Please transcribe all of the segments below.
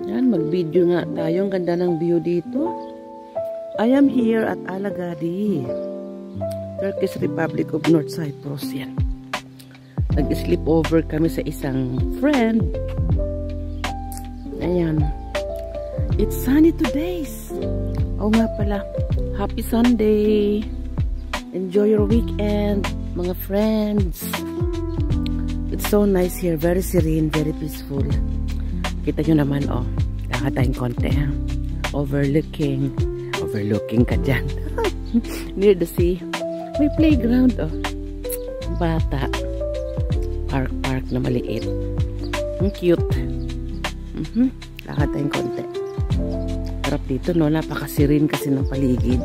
Yan, mag-video nga tayo. Ang ganda ng view dito. I am here at Alagadi, Turkish Republic of North Cyprus. Yan. Nag-sleep over kami sa isang friend. Ayan. It's sunny today. Oh nga pala. Happy Sunday. Enjoy your weekend, mga friends. It's so nice here. Very serene, very peaceful. Kita nyo naman, oh. Lakad tayong konti, ha? Overlooking ka dyan. Near the sea. May playground, oh. Bata. Park na maliit. Ang cute. Lakad tayong konti. Sarap dito, no? Napakasirin kasi ng paligid.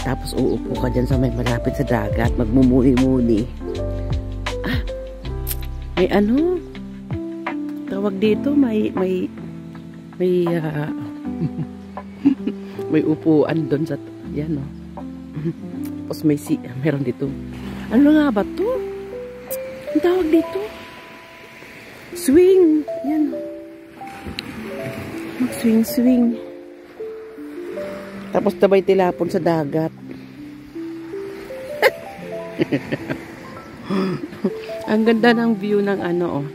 Tapos uupo ka dyan sa may malapit sa dagat. Magmumuni-muni. Ah, may ano? Tawag dito, may may upuan doon sa yan, no. Tapos may meron dito. Ano nga ba to? Ang tawag dito? Swing. Yan. Mag-swing. Tapos tabay tilapon sa dagat. Ang ganda ng view ng ano, oh.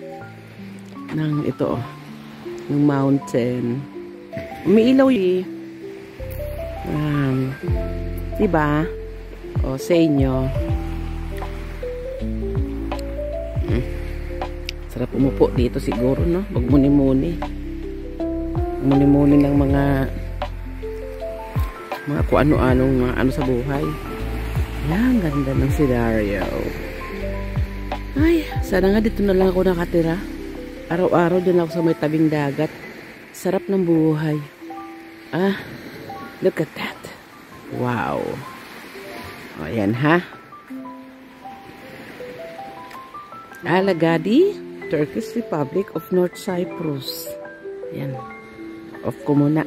Ng ito, oh. Ng mountain. Umiilaw eh. Diba? O, sa inyo. Sarap umupo dito siguro, no? Magmuni-muni. Muni-muni ng mga kung ano-anong mga ano sa buhay. Yan, ganda ng scenario. Ay, sana nga dito na lang ako nakatira. Araw-araw dyan ako sa may tabing dagat. Sarap ng buhay. Ah, look at that. Wow. O, yan ha. Alagadi, Turkish Republic of North Cyprus. Yan. Off ko muna.